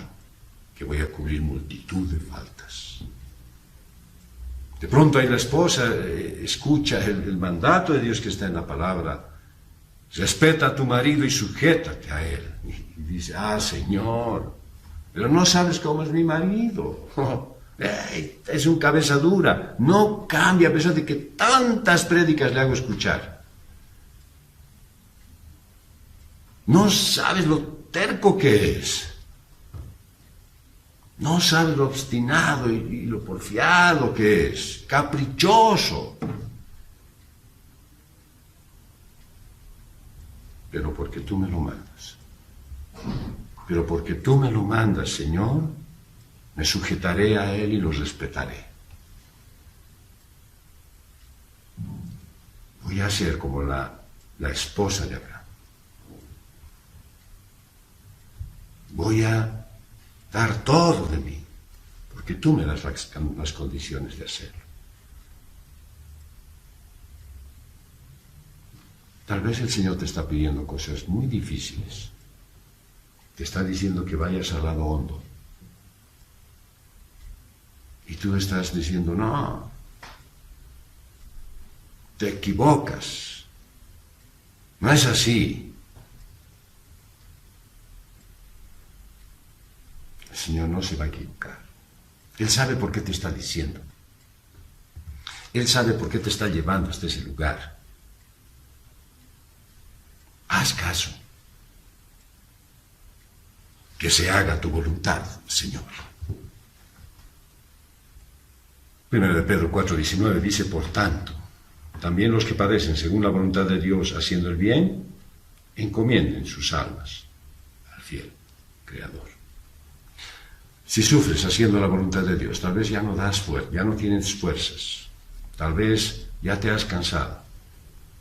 Speaker 1: que voy a cubrir multitud de faltas. De pronto ahí la esposa escucha el mandato de Dios que está en la palabra. Respeta a tu marido y sujétate a él. Y dice, Señor, pero no sabes cómo es mi marido. Es un cabeza dura. No cambia a pesar de que tantas prédicas le hago escuchar. No sabes lo terco que es. No sabes lo obstinado y lo porfiado que es. Caprichoso. Pero porque tú me lo mandas. Pero porque tú me lo mandas, Señor, me sujetaré a él y lo respetaré. Voy a ser como la esposa de Abraham. Voy a dar todo de mí, porque tú me das las condiciones de hacerlo. Tal vez el Señor te está pidiendo cosas muy difíciles. Te está diciendo que vayas al lado hondo. Y tú estás diciendo, no, te equivocas. No es así. El Señor no se va a equivocar. Él sabe por qué te está diciendo. Él sabe por qué te está llevando hasta ese lugar. Haz caso. Que se haga tu voluntad, Señor. 1 de Pedro 4:19 dice, por tanto, también los que padecen según la voluntad de Dios haciendo el bien, encomienden sus almas al fiel Creador. Si sufres haciendo la voluntad de Dios, tal vez ya no das fuerza, ya no tienes fuerzas, tal vez ya te has cansado,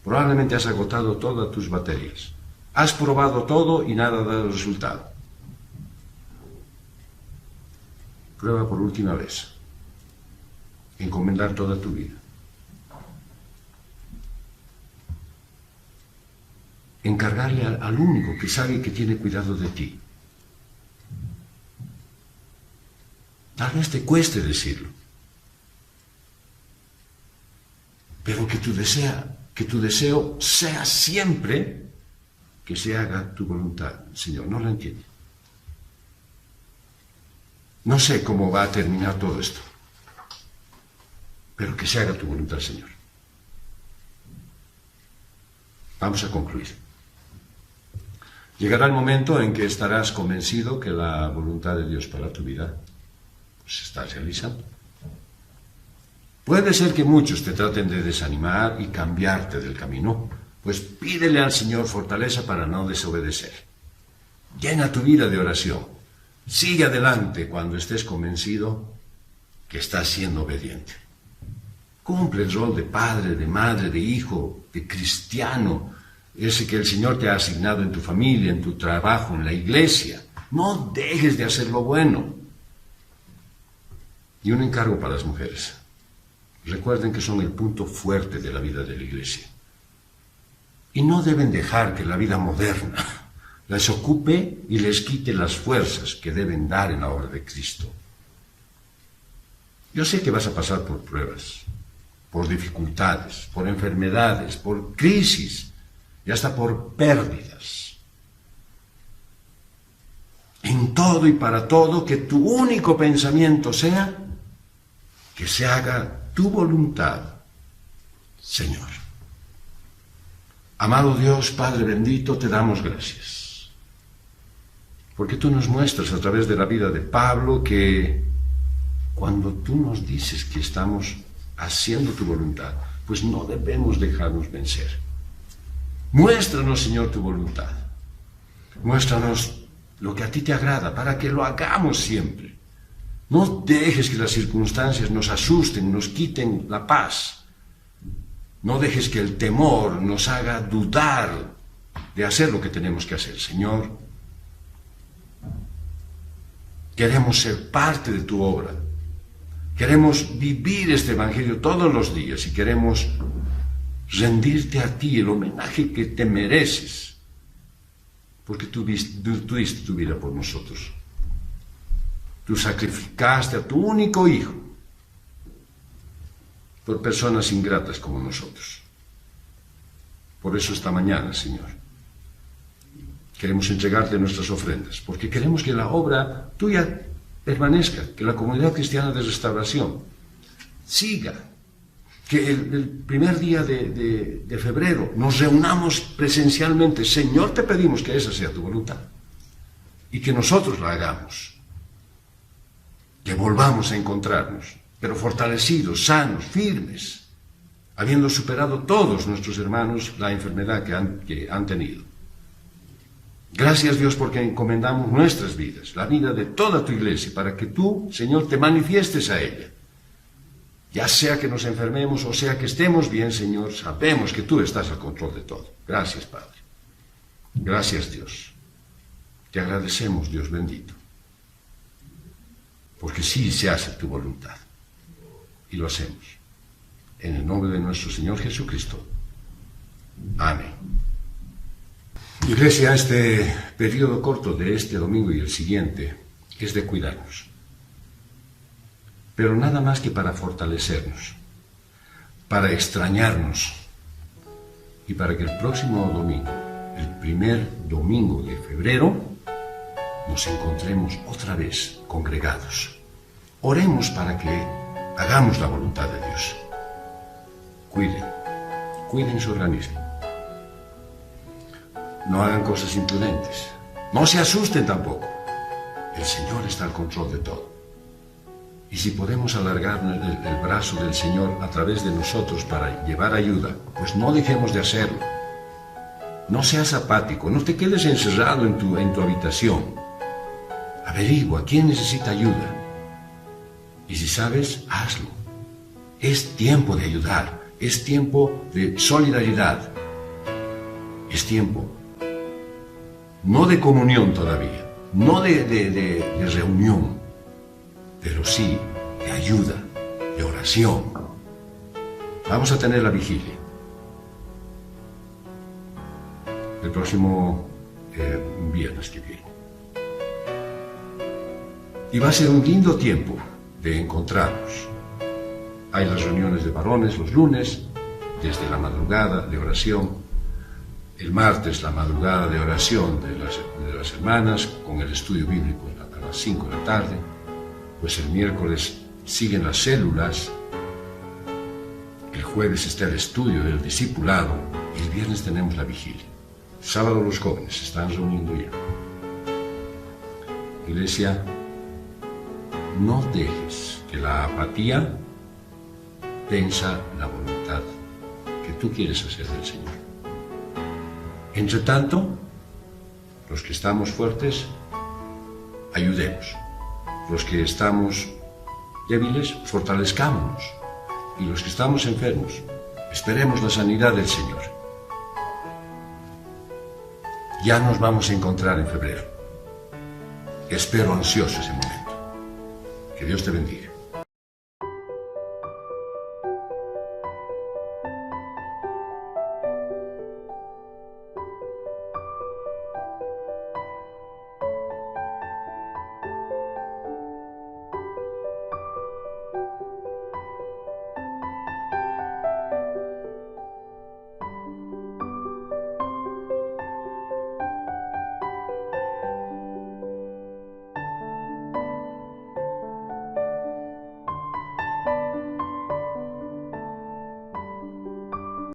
Speaker 1: probablemente has agotado todas tus baterías, has probado todo y nada ha dado resultado. Prueba por última vez, encomendar toda tu vida. Encargarle al único que sabe que tiene cuidado de ti. Tal vez te cueste decirlo, pero que tu deseo sea siempre que se haga tu voluntad, Señor. No lo entiendo. No sé cómo va a terminar todo esto, pero que se haga tu voluntad, Señor. Vamos a concluir. Llegará el momento en que estarás convencido que la voluntad de Dios para tu vida se está realizando. Puede ser que muchos te traten de desanimar y cambiarte del camino, pues pídele al Señor fortaleza para no desobedecer. Llena tu vida de oración. Sigue adelante cuando estés convencido que estás siendo obediente. Cumple el rol de padre, de madre, de hijo, de cristiano, ese que el Señor te ha asignado en tu familia, en tu trabajo, en la iglesia. No dejes de hacer lo bueno. Y un encargo para las mujeres. Recuerden que son el punto fuerte de la vida de la iglesia. Y no deben dejar que la vida moderna les ocupe y les quite las fuerzas que deben dar en la obra de Cristo. Yo sé que vas a pasar por pruebas, por dificultades, por enfermedades, por crisis y hasta por pérdidas. En todo y para todo, que tu único pensamiento sea que se haga tu voluntad, Señor. Amado Dios, Padre bendito, te damos gracias. Porque tú nos muestras a través de la vida de Pablo que cuando tú nos dices que estamos haciendo tu voluntad, pues no debemos dejarnos vencer. Muéstranos, Señor, tu voluntad. Muéstranos lo que a ti te agrada para que lo hagamos siempre. No dejes que las circunstancias nos asusten, nos quiten la paz. No dejes que el temor nos haga dudar de hacer lo que tenemos que hacer, Señor. Queremos ser parte de tu obra. Queremos vivir este evangelio todos los días y queremos rendirte a ti el homenaje que te mereces, porque tú diste tu vida por nosotros. Tú sacrificaste a tu único hijo por personas ingratas como nosotros. Por eso esta mañana, Señor, queremos entregarte nuestras ofrendas, porque queremos que la obra tuya permanezca, que la comunidad cristiana de restauración siga, que el primer día de febrero nos reunamos presencialmente. Señor, te pedimos que esa sea tu voluntad y que nosotros la hagamos, que volvamos a encontrarnos, pero fortalecidos, sanos, firmes, habiendo superado todos nuestros hermanos la enfermedad que han tenido. Gracias, Dios, porque encomendamos nuestras vidas, la vida de toda tu iglesia, para que tú, Señor, te manifiestes a ella. Ya sea que nos enfermemos o sea que estemos bien, Señor, sabemos que tú estás al control de todo. Gracias, Padre. Gracias, Dios. Te agradecemos, Dios bendito, porque sí se hace tu voluntad. Y lo hacemos. En el nombre de nuestro Señor Jesucristo. Amén. Iglesia, este periodo corto de este domingo y el siguiente es de cuidarnos. Pero nada más que para fortalecernos, para extrañarnos y para que el próximo domingo, el primer domingo de febrero, nos encontremos otra vez congregados. Oremos para que hagamos la voluntad de Dios. Cuiden su organismo. No hagan cosas imprudentes. No se asusten tampoco. El Señor está al control de todo. Y si podemos alargar el brazo del Señor a través de nosotros para llevar ayuda, pues no dejemos de hacerlo. No seas apático, no te quedes encerrado en tu habitación. Averigua quién necesita ayuda. Y si sabes, hazlo. Es tiempo de ayudar, es tiempo de solidaridad, es tiempo no de comunión todavía, no de reunión, pero sí de ayuda, de oración. Vamos a tener la vigilia el próximo viernes que viene. Y va a ser un lindo tiempo de encontrarnos. Hay las reuniones de varones los lunes, desde la madrugada de oración. El martes, la madrugada de oración de las hermanas, con el estudio bíblico a las 5 de la tarde. Pues el miércoles siguen las células. El jueves está el estudio del discipulado. Y el viernes tenemos la vigilia. Sábado los jóvenes se están reuniendo ya. Iglesia, no dejes que la apatía venza la voluntad que tú quieres hacer del Señor. Entre tanto, los que estamos fuertes, ayudemos. Los que estamos débiles, fortalezcámonos. Y los que estamos enfermos, esperemos la sanidad del Señor. Ya nos vamos a encontrar en febrero. Espero ansioso ese momento. Que Dios te bendiga.